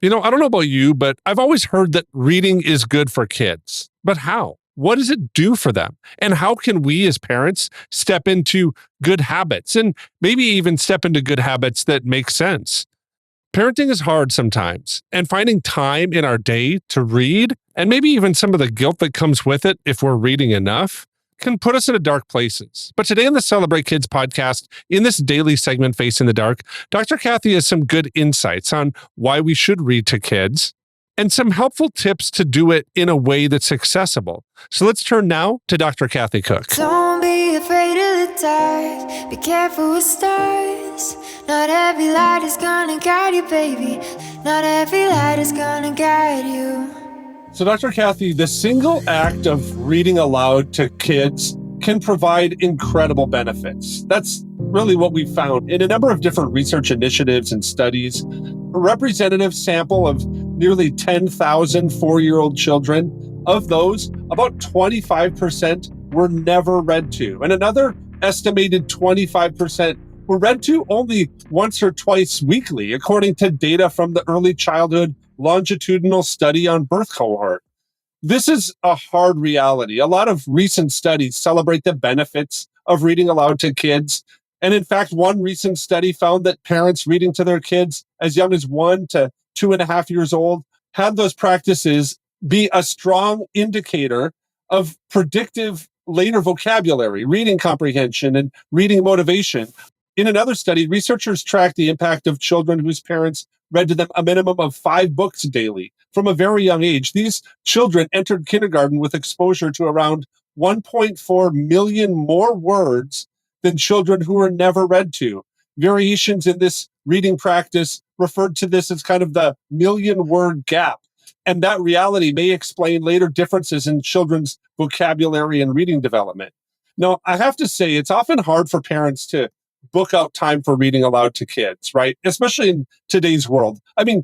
I don't know about you, but I've always heard that reading is good for kids. But how? What does it do for them? And how can we as parents step into good habits and maybe even step into good habits that make sense? Parenting is hard sometimes, and finding time in our day to read, and maybe even some of the guilt that comes with it if we're reading enough, can put us into dark places. But today on the Celebrate Kids podcast, in this daily segment, Face in the Dark, Dr. Kathy has some good insights on why we should read to kids and some helpful tips to do it in a way that's accessible. So let's turn now to Dr. Kathy Cook. Don't be afraid of the dark. Be careful with stars. Not every light is gonna guide you, baby. Not every light is gonna guide you. So, Dr. Kathy, the single act of reading aloud to kids can provide incredible benefits. That's really what we found in a number of different research initiatives and studies. A representative sample of nearly 10,000 4-year-old children. Of those, about 25% were never read to, and another estimated 25% were read to only once or twice weekly, according to data from the Early Childhood Longitudinal Study on birth cohort. This is a hard reality. A lot of recent studies celebrate the benefits of reading aloud to kids. And in fact, one recent study found that parents reading to their kids as young as 1 to 2.5 years old had those practices be a strong indicator of predictive later vocabulary, reading comprehension, and reading motivation. In another study, researchers tracked the impact of children whose parents read to them a minimum of 5 books daily from a very young age. These children entered kindergarten with exposure to around 1.4 million more words than children who were never read to. Variations in this reading practice referred to this as kind of the million-word gap. And that reality may explain later differences in children's vocabulary and reading development. Now, I have to say, it's often hard for parents to book out time for reading aloud to kids, right? Especially in today's world. I mean,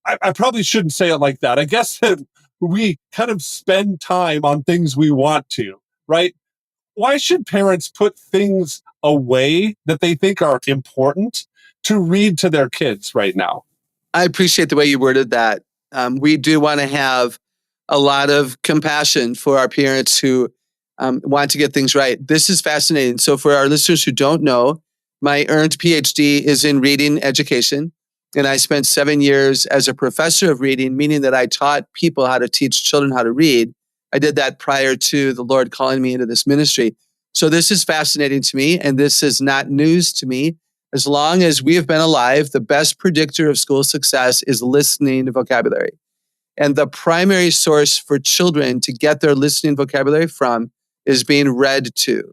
I probably shouldn't say it like that. I guess that we kind of spend time on things we want to, right? Why should parents put things away that they think are important to read to their kids right now? I appreciate the way you worded that. We do want to have a lot of compassion for our parents who want to get things right. This is fascinating. So for our listeners who don't know, my earned PhD is in reading education. And I spent 7 years as a professor of reading, meaning that I taught people how to teach children how to read. I did that prior to the Lord calling me into this ministry. So this is fascinating to me, and this is not news to me. As long as we have been alive, the best predictor of school success is listening vocabulary. And the primary source for children to get their listening vocabulary from is being read to.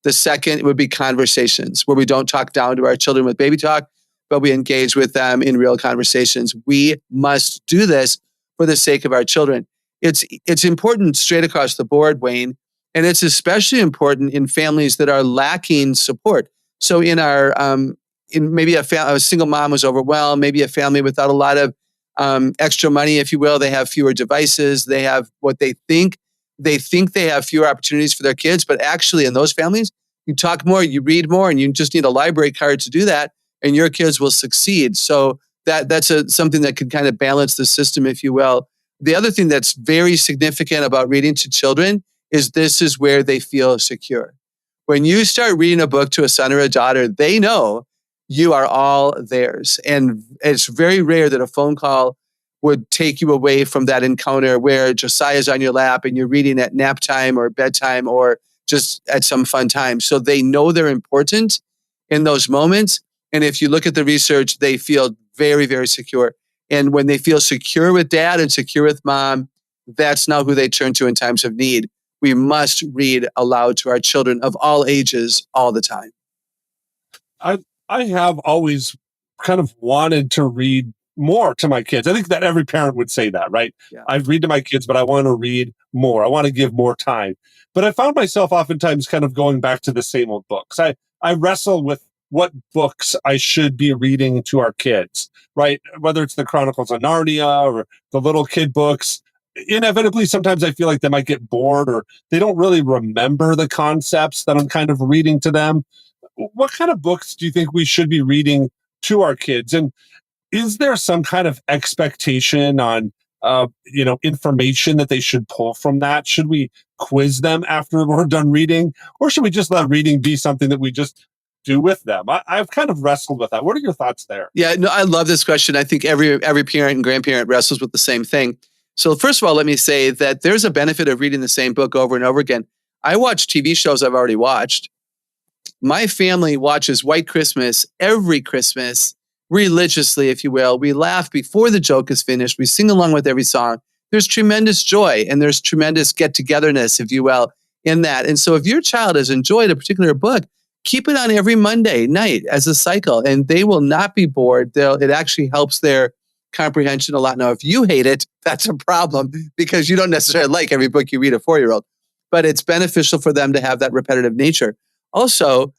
The second would be conversations, where we don't talk down to our children with baby talk, but we engage with them in real conversations. We must do this for the sake of our children. It's important straight across the board, Wayne, and it's especially important in families that are lacking support. So in our, in maybe a single mom was overwhelmed, maybe a family without a lot of extra money, if you will, they have fewer devices, they have what they think they have fewer opportunities for their kids, but actually in those families, you talk more, you read more, and you just need a library card to do that, and your kids will succeed. So that's something that could kind of balance the system, if you will. The other thing that's very significant about reading to children is this is where they feel secure. When you start reading a book to a son or a daughter, they know you are all theirs. And it's very rare that a phone call would take you away from that encounter where Josiah's on your lap and you're reading at nap time or bedtime or just at some fun time. So they know they're important in those moments. And if you look at the research, they feel very, very secure. And when they feel secure with dad and secure with mom, that's now who they turn to in times of need. We must read aloud to our children of all ages all the time. I have always kind of wanted to read more to my kids. I think that every parent would say that, right? Yeah. I read to my kids, but I want to read more. I want to give more time. But I found myself oftentimes kind of going back to the same old books. I wrestle with what books I should be reading to our kids, right? Whether it's the Chronicles of Narnia or the little kid books. Inevitably, sometimes I feel like they might get bored or they don't really remember the concepts that I'm kind of reading to them. What kind of books do you think we should be reading to our kids? And Is there some kind of expectation on information that they should pull from that? Should we quiz them after we're done reading, or should we just let reading be something that we just do with them? I've kind of wrestled with that. What are your thoughts there? Yeah, no, I love this question. I think every parent and grandparent wrestles with the same thing. So first of all, let me say that there's a benefit of reading the same book over and over again. I watch TV shows I've already watched. My family watches White Christmas every Christmas religiously, if you will. We laugh before the joke is finished. We sing along with every song. There's tremendous joy and there's tremendous get-togetherness, if you will, in that. And so if your child has enjoyed a particular book, keep it on every Monday night as a cycle, and they will not be bored. It actually helps their comprehension a lot. Now, if you hate it, that's a problem because you don't necessarily like every book you read a 4-year-old, but it's beneficial for them to have that repetitive nature. Also,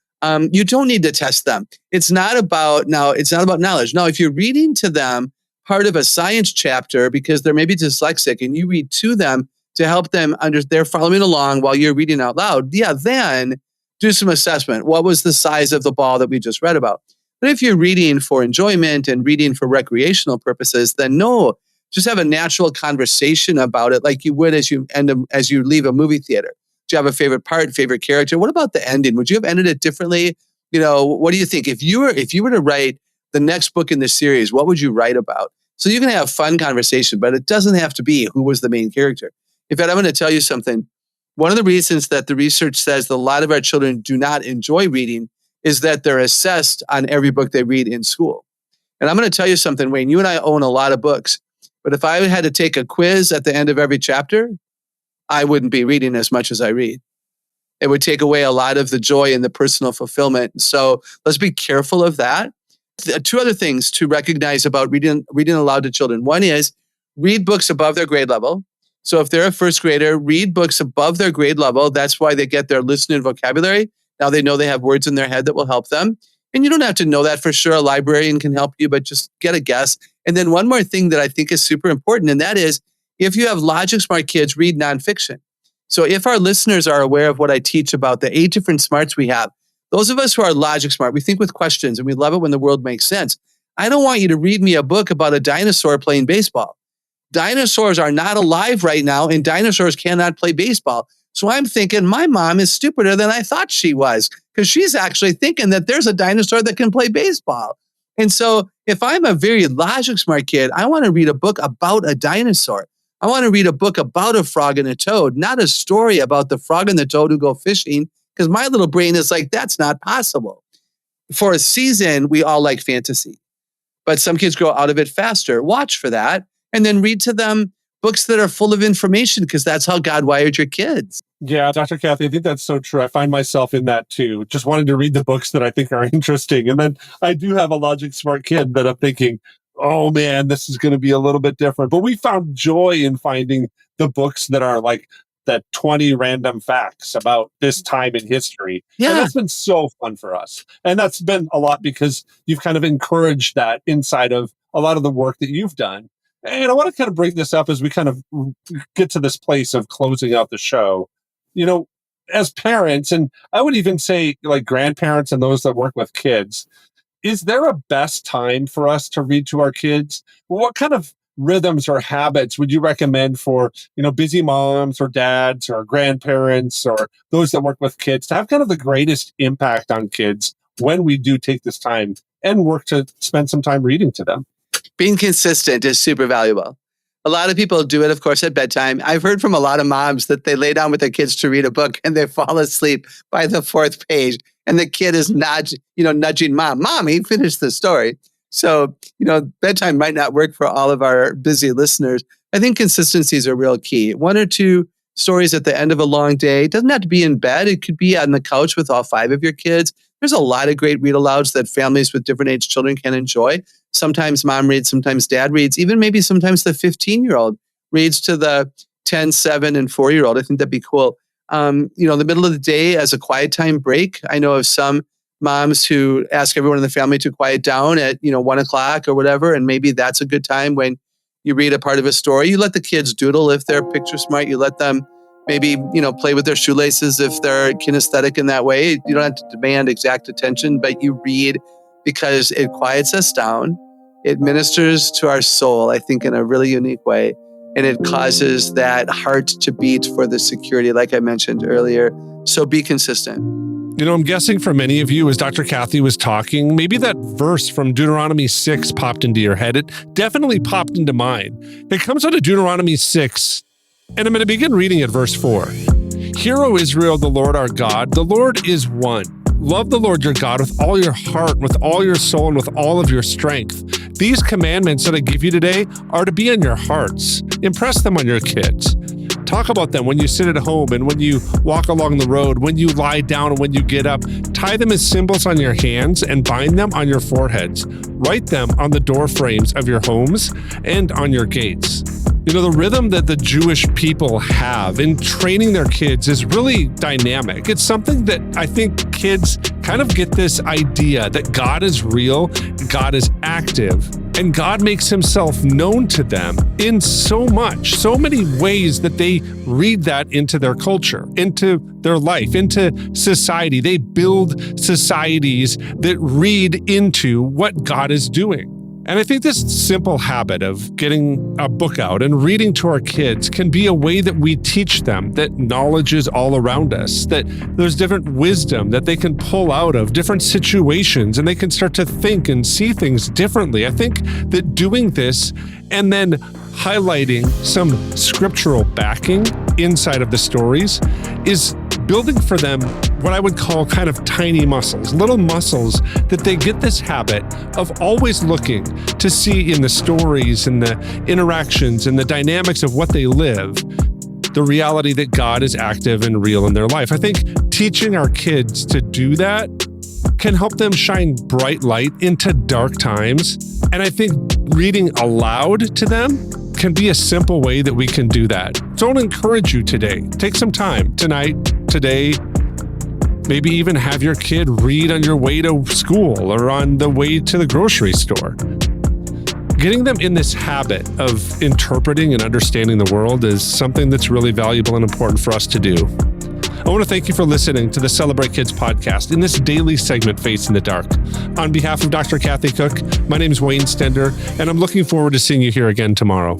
you don't need to test them. It's not about knowledge. Now, if you're reading to them part of a science chapter because they're maybe dyslexic and you read to them to help them they're following along while you're reading out loud, then do some assessment. What was the size of the ball that we just read about? But if you're reading for enjoyment and reading for recreational purposes, then no, just have a natural conversation about it like you would as you leave a movie theater. Do you have a favorite part, favorite character? What about the ending? Would you have ended it differently? What do you think? If you were to write the next book in the series, what would you write about? So you can have fun conversation, but it doesn't have to be who was the main character. In fact, I'm going to tell you something. One of the reasons that the research says that a lot of our children do not enjoy reading is that they're assessed on every book they read in school. And I'm going to tell you something, Wayne, you and I own a lot of books, but if I had to take a quiz at the end of every chapter, I wouldn't be reading as much as I read. It would take away a lot of the joy and the personal fulfillment. So let's be careful of that. Two other things to recognize about reading aloud to children. One is read books above their grade level. So if they're a first grader, read books above their grade level. That's why they get their listening vocabulary. Now they know they have words in their head that will help them. And you don't have to know that for sure. A librarian can help you, but just get a guess. And then one more thing that I think is super important, and that is if you have logic smart kids, read nonfiction. So if our listeners are aware of what I teach about the 8 different smarts we have, those of us who are logic smart, we think with questions and we love it when the world makes sense. I don't want you to read me a book about a dinosaur playing baseball. Dinosaurs are not alive right now and dinosaurs cannot play baseball. So I'm thinking my mom is stupider than I thought she was because she's actually thinking that there's a dinosaur that can play baseball. And so if I'm a very logic smart kid, I want to read a book about a dinosaur. I want to read a book about a frog and a toad, not a story about the frog and the toad who go fishing, because my little brain is like, that's not possible. For a season, we all like fantasy, but some kids grow out of it faster. Watch for that and then read to them books that are full of information because that's how God wired your kids. Yeah, Dr. Kathy, I think that's so true. I find myself in that too, just wanting to read the books that I think are interesting. And then I do have a logic smart kid that I'm thinking, oh man, this is going to be a little bit different. But we found joy in finding the books that are like that 20 random facts about this time in history. Yeah. And that's been so fun for us. And that's been a lot because you've kind of encouraged that inside of a lot of the work that you've done. And I want to kind of bring this up as we kind of get to this place of closing out the show. As parents, and I would even say like grandparents and those that work with kids, is there a best time for us to read to our kids? What kind of rhythms or habits would you recommend for, busy moms or dads or grandparents or those that work with kids to have kind of the greatest impact on kids when we do take this time and work to spend some time reading to them? Being consistent is super valuable. A lot of people do it, of course, at bedtime. I've heard from a lot of moms that they lay down with their kids to read a book and they fall asleep by the 4th page. And the kid is nudging mom. Mommy, finish the story. So, bedtime might not work for all of our busy listeners. I think consistency is a real key. 1 or 2 stories at the end of a long day. It doesn't have to be in bed. It could be on the couch with all 5 of your kids. There's a lot of great read alouds that families with different age children can enjoy. Sometimes mom reads, sometimes dad reads, even maybe sometimes the 15-year-old reads to the 10, 7, and 4-year-old. I think that'd be cool. In the middle of the day as a quiet time break, I know of some moms who ask everyone in the family to quiet down at 1 o'clock or whatever, and maybe that's a good time when you read a part of a story. You let the kids doodle if they're picture smart. You let them maybe play with their shoelaces if they're kinesthetic in that way. You don't have to demand exact attention, but you read because it quiets us down. it ministers to our soul, I think, in a really unique way. And it causes that heart to beat for the security, like I mentioned earlier. So be consistent. I'm guessing for many of you, as Dr. Kathy was talking, maybe that verse from Deuteronomy 6 popped into your head. It definitely popped into mine. It comes out of Deuteronomy 6, and I'm going to begin reading at verse 4. Hear, O Israel, the Lord our God, the Lord is one. Love the Lord your God with all your heart, with all your soul, and with all of your strength. These commandments that I give you today are to be in your hearts. Impress them on your kids. Talk about them when you sit at home and when you walk along the road, when you lie down and when you get up. Tie them as symbols on your hands and bind them on your foreheads. Write them on the door frames of your homes and on your gates. The rhythm that the Jewish people have in training their kids is really dynamic. It's something that I think kids kind of get this idea that God is real, God is active, and God makes himself known to them in so many ways that they read that into their culture, into their life, into society. They build societies that read into what God is doing. And I think this simple habit of getting a book out and reading to our kids can be a way that we teach them that knowledge is all around us, that there's different wisdom that they can pull out of different situations, and they can start to think and see things differently. I think that doing this and then highlighting some scriptural backing inside of the stories is building for them what I would call kind of tiny muscles, little muscles that they get this habit of always looking to see in the stories and the interactions and the dynamics of what they live, the reality that God is active and real in their life. I think teaching our kids to do that can help them shine bright light into dark times. And I think reading aloud to them can be a simple way that we can do that. So I want to encourage you today. Take some time tonight, today, maybe even have your kid read on your way to school or on the way to the grocery store. Getting them in this habit of interpreting and understanding the world is something that's really valuable and important for us to do. I want to thank you for listening to the Celebrate Kids podcast in this daily segment, Face in the Dark. On behalf of Dr. Kathy Cook, my name is Wayne Stender, and I'm looking forward to seeing you here again tomorrow.